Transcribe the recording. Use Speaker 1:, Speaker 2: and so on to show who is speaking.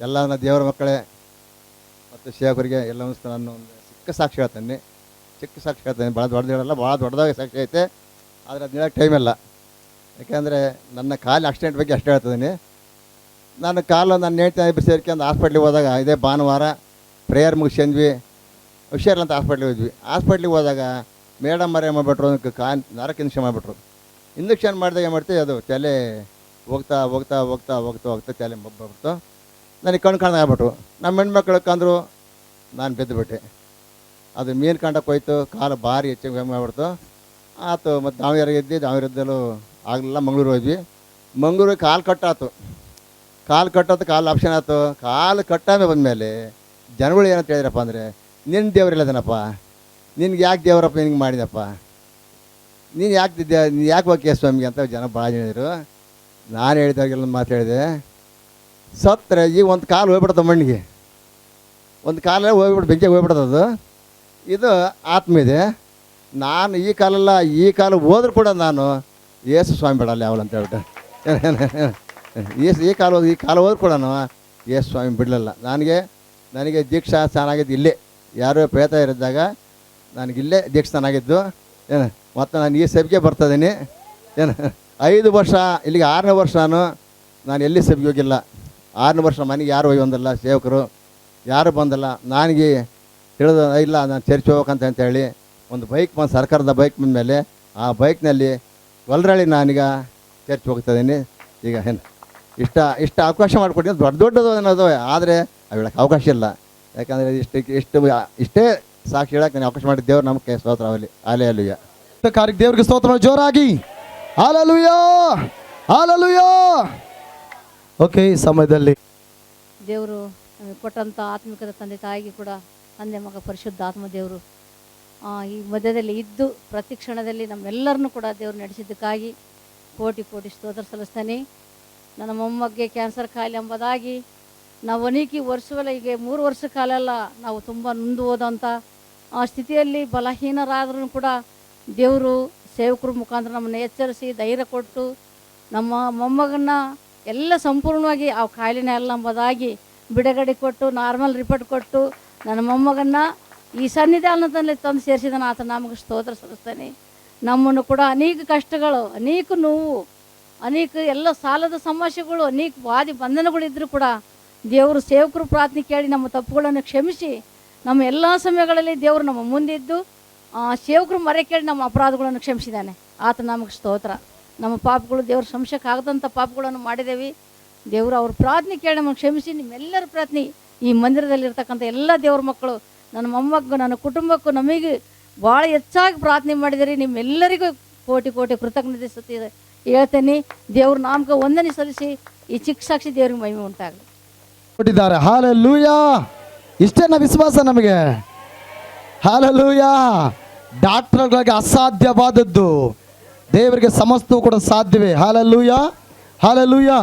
Speaker 1: ಎಲ್ಲ ದೇವರ ಮಕ್ಕಳೇ ಮತ್ತು ಸೇವಕರಿಗೆ ಎಲ್ಲ ನಾನು ಒಂದು ಚಿಕ್ಕ ಸಾಕ್ಷಿ ಹೇಳ್ತೇನೆ. ಭಾಳ ದೊಡ್ಡದು ಹೇಳಲ್ಲ, ಭಾಳ ದೊಡ್ಡದಾಗಿ ಸಾಕ್ಷಿ ಐತೆ. ಆದರೆ ಅದು ಹೇಳೋಕ್ಕೆ ಟೈಮ್ ಇಲ್ಲ. ಯಾಕೆಂದರೆ ನನ್ನ ಕಾಲು ಆಕ್ಸಿಡೆಂಟ್ ಬಗ್ಗೆ ಅಷ್ಟೇ ಹೇಳ್ತಿದ್ದೀನಿ. ನನ್ನ ಕಾಲು ನನ್ನ ಹೇಳ್ತಾ ಇಬ್ಬರು ಸೇರ್ಕೊಂಡು ಹಾಸ್ಪಿಟ್ಲಿಗೆ ಹೋದಾಗ, ಇದೇ ಭಾನುವಾರ ಪ್ರೇಯರ್ ಮುಗಿಸ್ಕೊಂಡ್ವಿ, ಹುಷಾರಿಲ್ಲ ಅಂತ ಹಾಸ್ಪಿಟ್ಲಿಗೆ ಹೋದ್ವಿ. ಹಾಸ್ಪಿಟ್ಲಿಗೆ ಹೋದಾಗ ಮೇಡಮ್ ಏನು ಮಾಡಿಬಿಟ್ರು, ನರಕ್ಕೆ ಇಂಜೆಕ್ಷನ್ ಮಾಡಿಬಿಟ್ರು. ಇಂಜೆಕ್ಷನ್ ಮಾಡಿದಾಗ ಏನು ಮಾಡ್ತೀವಿ, ಅದು ತಲೆ ಹೋಗ್ತಾ ಹೋಗ್ತಾ ಹೋಗ್ತಾ ಹೋಗ್ತಾ ಹೋಗ್ತಾ ತಲೆ ಮಬ್ಬಬಿಡ್ತು. ನನಗೆ ಕಣ್ಣು ಆಗ್ಬಿಟ್ರು. ನಮ್ಮ ಹೆಣ್ಮಕ್ಳು ಕಂದ್ರು, ನಾನು ಬಿದ್ದುಬಿಟ್ಟೆ. ಅದು ಮೀನು ಕಂಡಕ್ಕೆ ಹೋಯ್ತು, ಕಾಲು ಭಾರಿ ಹೆಚ್ಚಿಗೆ ಮಾಡಿಬಿಡ್ತು. ಆಯ್ತು. ಮತ್ತು ದಾವಣಗೆರೆಯಲ್ಲೂ ಆಗಲಿಲ್ಲ, ಮಂಗಳೂರು ಹೋದ್ವಿ. ಮಂಗಳೂರಿಗೆ ಕಾಲು ಕಟ್ಟಾಯ್ತು. ಕಾಲು ಆಪ್ಷನ್ ಆಯ್ತು. ಕಾಲು ಕಟ್ಟಾಮೆ ಬಂದಮೇಲೆ ಜನಗಳು ಏನಂತ ಹೇಳಿದ್ರಪ್ಪ ಅಂದರೆ, ನಿನ್ನ ದೇವರಿಲ್ಲದನಪ್ಪ, ನಿನ್ಗೆ ಯಾಕೆ ದೇವರಪ್ಪ ನಿನಗೆ ಮಾಡಿದಪ್ಪ, ನೀನು ಯಾಕೆ ಹೋಗ್ಯ ಸ್ವಾಮಿಗೆ ಅಂತ ಜನ ಭಾಳ ಜನ ಹೇಳಿದರು. ನಾನು ಹೇಳಿದಾಗೆಲ್ಲ ಮಾತು ಹೇಳಿದೆ, ಸತ್ತರೆ ಈಗ ಒಂದು ಕಾಲು ಹೋಗ್ಬಿಡ್ತದೆ ಮಣ್ಣಿಗೆ, ಒಂದು ಕಾಲೇ ಹೋಗ್ಬಿಟ್ಟು ಬೆಂಕಿಗೆ ಹೋಗ್ಬಿಡ್ತದು. ಇದು ಆತ್ಮ ಇದೆ. ನಾನು ಈ ಕಾಲ ಹೋದ್ರೂ ಕೂಡ ನಾನು ಯೇಸು ಸ್ವಾಮಿ ಬಿಡಲ್ಲ ಯಾವಲ್ಲ ಅಂತ ಹೇಳ್ಬಿಟ್ಟೆ. ಈ ಕಾಲ ಹೋದ್ರೂ ಕೂಡ ಯೇಸು ಸ್ವಾಮಿ ಬಿಡಲಿಲ್ಲ. ನನಗೆ ದೀಕ್ಷಾ ಚೆನ್ನಾಗಿದ್ದು ಇಲ್ಲೇ, ಯಾರೋ ಪ್ರೇತ ಇರಿದ್ದಾಗ ನನಗಿಲ್ಲೇ ದೀಕ್ಷಾನಾಗಿದ್ದು ಏನು. ಮತ್ತು ನಾನು ಈ ಸಭೆಗೆ ಬರ್ತಾಯಿದ್ದೀನಿ ಏನು. 5 ವರ್ಷ ಇಲ್ಲಿಗೆ 6ನೇ ವರ್ಷ ನಾನು ಎಲ್ಲಿ ಸಭೆಗೆ ಹೋಗಿಲ್ಲ. 6ನೇ ವರ್ಷ ಮನೆಗೆ ಯಾರು ಹೋಗಿ ಬಂದಿಲ್ಲ, ಸೇವಕರು ಯಾರು ಬಂದಿಲ್ಲ. ನನಗೆ ತಿಳಿದು ಇಲ್ಲ ನಾನು ಚರ್ಚ್ ಹೋಗ್ಬೇಕಂತ ಹೇಳಿ ಒಂದು ಬೈಕ್ ಬಂದು, ಸರ್ಕಾರದ ಬೈಕ್ ಬಂದಮೇಲೆ ಆ ಬೈಕ್ನಲ್ಲಿ ಗೊಲ್ರಳ್ಳಿ ನಾನೀಗ ಚರ್ಚ್ ಹೋಗ್ತಾಯಿದ್ದೀನಿ. ಈಗ ಏನು ಇಷ್ಟ ಅವಕಾಶ ಮಾಡಿಕೊಟ್ಟಿದ್ದು ದೊಡ್ಡದು ಅನ್ನೋದು, ಆದರೆ ಹೇಳೋಕ್ಕೆ ಅವಕಾಶ ಇಲ್ಲ. ಯಾಕಂದರೆ ಇಷ್ಟೇ ಸಾಕ್ಷಿ ಹೇಳಕ್ಕೆ ನಾನು ಅವಕಾಶ ಮಾಡಿದ ದೇವ್ರು ನಮಗೆ ಸ್ತೋತ್ರ ಆಗಲಿ. ಹಾಲೆಲೂಯಾ.
Speaker 2: ಕಾರ್ಯಕ್ಕೆ ದೇವರಿಗೆ ಸ್ತೋತ್ರ ಜೋರಾಗಿ ಹಾಲೆಲೂಯಾ, ಹಾಲೆಲೂಯಾ. ಓಕೆ, ಈ ಸಮಯದಲ್ಲಿ
Speaker 3: ದೇವರು ಕೊಟ್ಟಂಥ ಆತ್ಮಿಕದ ತಂದೆ ತಾಯಿಗೆ ಕೂಡ ತಂದೆ ಮಗ ಪರಿಶುದ್ಧ ಆತ್ಮ ದೇವರು ಈ ಮಧ್ಯದಲ್ಲಿ ಇದ್ದು ಪ್ರತಿ ಕ್ಷಣದಲ್ಲಿ ನಮ್ಮೆಲ್ಲರನ್ನೂ ಕೂಡ ದೇವರು ನಡೆಸಿದ್ದಕ್ಕಾಗಿ ಕೋಟಿ ಕೋಟಿ ಸ್ತೋತ್ರ ಸಲ್ಲಿಸ್ತಾನೆ. ನನ್ನ ಮೊಮ್ಮಗ್ಗೆ ಕ್ಯಾನ್ಸರ್ ಕಾಯಿಲೆ ಎಂಬುದಾಗಿ ನಾವು ಅನೇಕ ವರ್ಷವಲ್ಲ, ಈಗ 3 ವರ್ಷ ಕಾಲ ಎಲ್ಲ ನಾವು ತುಂಬ ನೊಂದು ಹೋದಂಥ ಆ ಸ್ಥಿತಿಯಲ್ಲಿ ಬಲಹೀನರಾದ್ರೂ ಕೂಡ ದೇವರು ಸೇವಕರ ಮುಖಾಂತರ ನಮ್ಮನ್ನು ಎಚ್ಚರಿಸಿ ಧೈರ್ಯ ಕೊಟ್ಟು ನಮ್ಮ ಮೊಮ್ಮಗನ್ನ ಎಲ್ಲ ಸಂಪೂರ್ಣವಾಗಿ ಆ ಕಾಯಿಲೆನೇ ಅಲ್ಲ ಎಂಬುದಾಗಿ ಬಿಡುಗಡೆ ಕೊಟ್ಟು ನಾರ್ಮಲ್ ರಿಪೋರ್ಟ್ ಕೊಟ್ಟು ನನ್ನ ಮೊಮ್ಮಗನ್ನು ಈ ಸನ್ನಿಧಾನದಲ್ಲಿ ತಂದು ಸೇರಿಸಿದಾನೆ. ಆತ ನಮಗೆ ಸ್ತೋತ್ರ ಸಲ್ಲಿಸ್ತಾನೆ. ನಮ್ಮನ್ನು ಕೂಡ ಅನೇಕ ಕಷ್ಟಗಳು, ಅನೇಕ ನೋವು, ಅನೇಕ ಎಲ್ಲ ಸಾಲದ ಸಮಸ್ಯೆಗಳು, ಅನೇಕ ವಾದಿ ಬಂಧನಗಳಿದ್ದರೂ ಕೂಡ ದೇವರು ಸೇವಕರು ಪ್ರಾರ್ಥನೆ ಕೇಳಿ ನಮ್ಮ ತಪ್ಪುಗಳನ್ನು ಕ್ಷಮಿಸಿ ನಮ್ಮ ಎಲ್ಲ ಸಮಯಗಳಲ್ಲಿ ದೇವರು ನಮ್ಮ ಮುಂದಿದ್ದು ಸೇವಕರು ಮರೆ ಕೇಳಿ ನಮ್ಮ ಅಪರಾಧಗಳನ್ನು ಕ್ಷಮಿಸಿದ್ದಾನೆ. ಆತ ನಮಗೆ ಸ್ತೋತ್ರ. ನಮ್ಮ ಪಾಪಗಳು ದೇವ್ರ ಸಂಶಯಕ್ಕಾಗದಂಥ ಪಾಪಗಳನ್ನು ಮಾಡಿದ್ದೇವೆ. ದೇವರು ಅವ್ರ ಪ್ರಾರ್ಥನೆ ಕೇಳಿ ನಮಗೆ ಕ್ಷಮಿಸಿ ನಿಮ್ಮೆಲ್ಲರ ಪ್ರಾರ್ಥನೆ ಈ ಮಂದಿರದಲ್ಲಿರ್ತಕ್ಕಂಥ ಎಲ್ಲ ದೇವ್ರ ಮಕ್ಕಳು, ನನ್ನ ಮೊಮ್ಮಗೂ ನನ್ನ ಕುಟುಂಬಕ್ಕೂ ನಮಗೆ ಭಾಳ ಹೆಚ್ಚಾಗಿ ಪ್ರಾರ್ಥನೆ ಮಾಡಿದಿರಿ. ನಿಮ್ಮೆಲ್ಲರಿಗೂ ಕೋಟಿ ಕೋಟಿ ಕೃತಜ್ಞತೆ ಸತ್ಯ ಹೇಳ್ತೇನೆ. ದೇವ್ರ ನಾಮಕ ವಂದನೆ ಸಲ್ಲಿಸಿ ಈ ಚಿಕ್ಕ ಸಾಕ್ಷಿ ದೇವ್ರಿಗೆ ಮಹಿಮೆ ಉಂಟಾಗಲಿ.
Speaker 2: ಕೊಟ್ಟಿದ್ದಾರೆ. ಹಾಲೆಲೂಯಾ. ಇಷ್ಟೇನ ವಿಶ್ವಾಸ ನಮಗೆ. ಹಾಲೆಲೂಯಾ. ಡಾಕ್ಟರ್ಗಳಿಗೆ ಅಸಾಧ್ಯವಾದದ್ದು ದೇವರಿಗೆ ಸಮಸ್ತವೂ ಕೂಡ ಸಾಧ್ಯವೇ. Hallelujah, hallelujah.